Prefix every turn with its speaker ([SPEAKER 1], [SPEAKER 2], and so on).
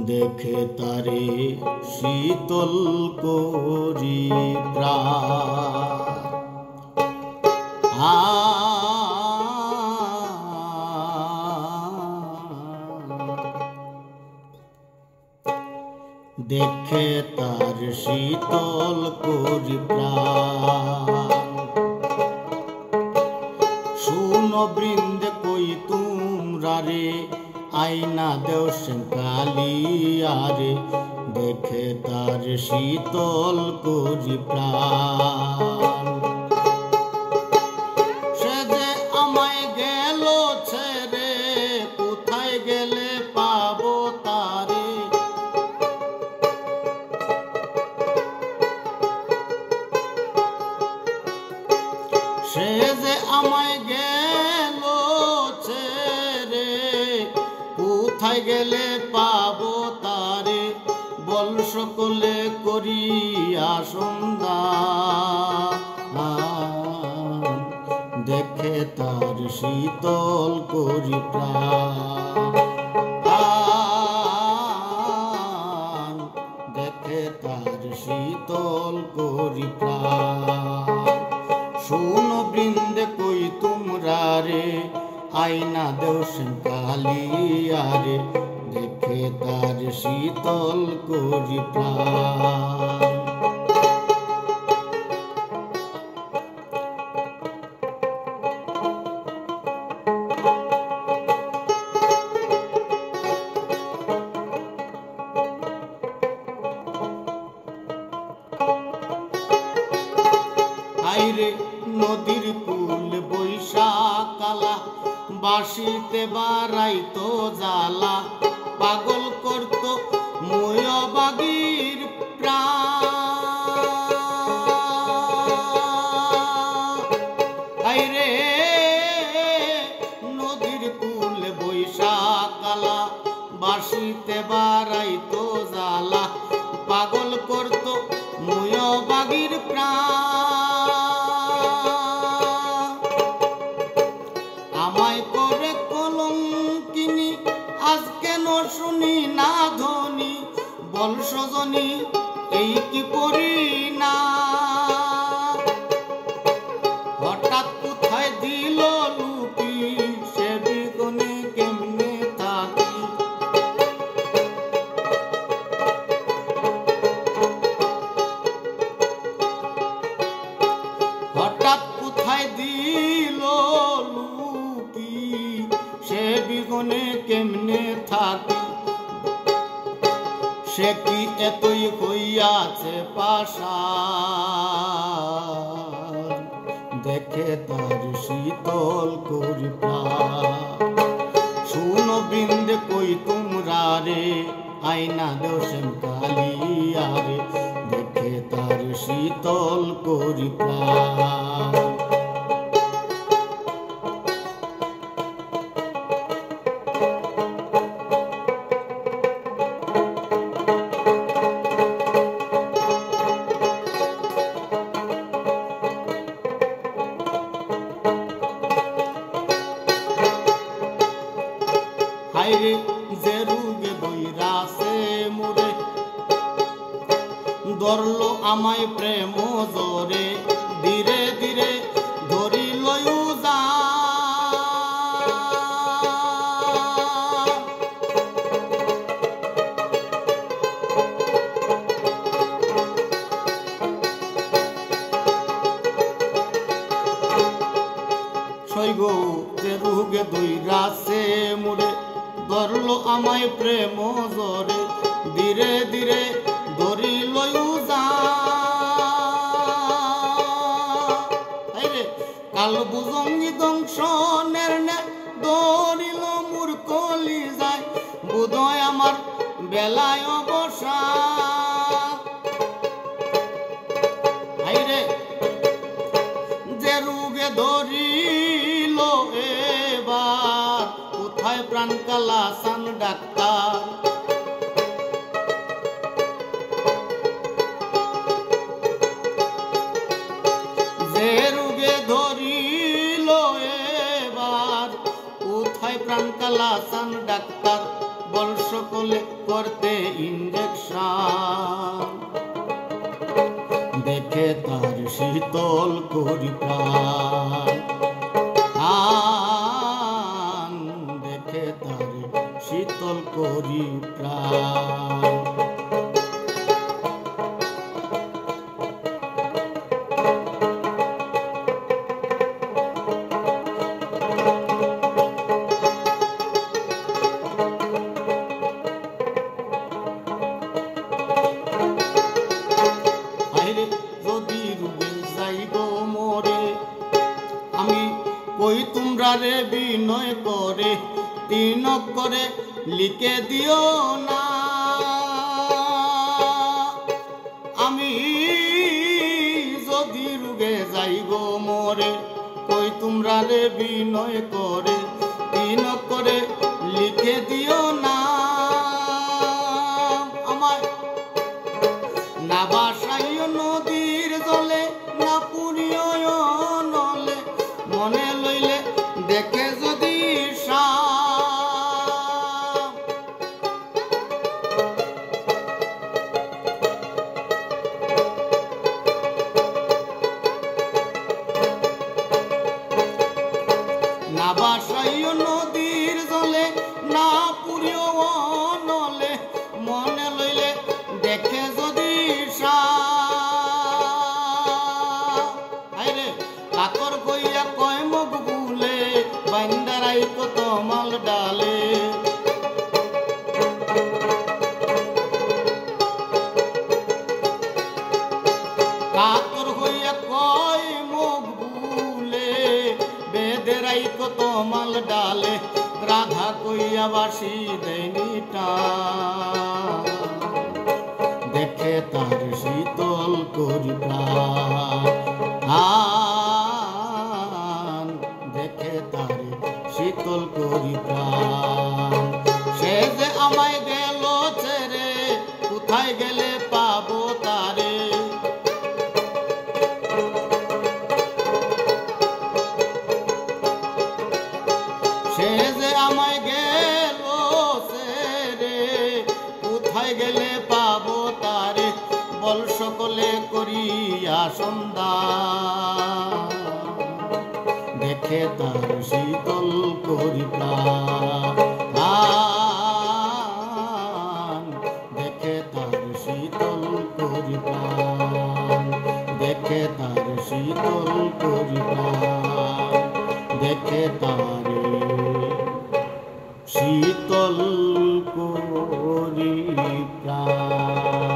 [SPEAKER 1] দেখে তারে শীতল করি দেখে তার শীতল করি শুনো বৃন্দে কই তোমরা রে আইনা দেও কালিয়ারে দেখে তার শীতল করি সে যে আমায় গেল ছেড়ে কোথায় গেলে পাবো তারে সে যে আমায় গেল ছেড়ে কোথায় গেলে পাবো তারে বল সকলে করিয়া সন্ধান দেখে তার শীতল করি প্রাণ দেখে তার শীতল করি প্রাণ শুনো বৃন্দে কই তোমরা রে আইনা দেও কালিয়ারে দেখে তার শীতল করি প্রাণ আইরে নদীর কুল বৈশাখালা বাসিতে বারাইতো জ্বালা পাগল করত ময়বাগীর প্রাণ আইরে নদীর কুল বৈশাখালা বাসিতে বারাইতো জ্বালা পাগল করত ময়বাগীর প্রাণ আমায় করে কলঙ্কিনী আজকে ন শুনি না ধ্বনি বল সজনী এই কি করি না হঠাৎ কোথায় দিল লুকি সে বিগনে কেমনে থাকি হঠাৎ কোথায় দিল লুকি সে বিগনে কেমনে থাকি সে কি এতই হইয়াছে পাষাণ দেখে তার শীতল করি প্রাণ শুনো বৃন্দে কই তোমরা রে আইনা দেও কালিয়ারে দেখে তার শীতল করি প্রাণ হাইরে যে রুগে বৈরাসে মুরে ধরলো আমায় প্রেম জোরে ধীরে ধীরে ধরি লয়ু যা সইগো যে রুগে বৈরাসে মুরে ধরলো আমায় প্রেম জোরে ধীরে ধীরে ধরি লয়ু যা কাল বুজঙ্গি দংশনের নে ধরিল মোর কলি যায় বোধয় আমার বেলায় অবসা যে রুগে ধরিল এবার কোথায় প্রাণ কালাসান ডাক্তার যে রুগে ধরিল এবার কোথায় প্রাণ কালাসান ডাক্তার বল সকল বলে করতে ইঞ্জেকশন দেখে তার শীতল করি প্রাণ দেখে তার শীতল করি প্রাণ যদি রুবে যাই গো মোরে আমি কই তোমরা রে বিনয় করে 3 অক্ষরে লিখে দিও না আমি যদি রুগে যাই গো মোরে কই তোমরা রে বিনয় করে 3 অক্ষরে লিখে দিও না আমায় না ভাসাইও নদীর জলে না পুরিও নলে মনে লইলে দেখে যদি না ভাসাইও নদীর জলে না পুরিও নলে মনে লইলে দেখে যদি কাকর কইয়া কয় মুখ বুলে বান্দারাই কত মাল ডালে কাকর হইয়া কয় মুখ বুলে বেদেরাই কত মাল ডালে রাধা কইয়া বাসি দেনিটা দেখে তার শীতল করি প্রাণ দেখে তার শীতল করি প্রাণ সে যে আমায় গেল ছেড়ে কোথায় গেলে পাবো তারে সে যে আমায় গেল ছেড়ে কোথায় গেলে পাবো তারে বল সকলে করিয়া সন্ধান দেখে তার শীতল করি প্রাণ দেখে তার শীতল করি প্রাণ দেখে তার শীতল করি প্রাণ দেখে তার শীতল করি প্রাণ।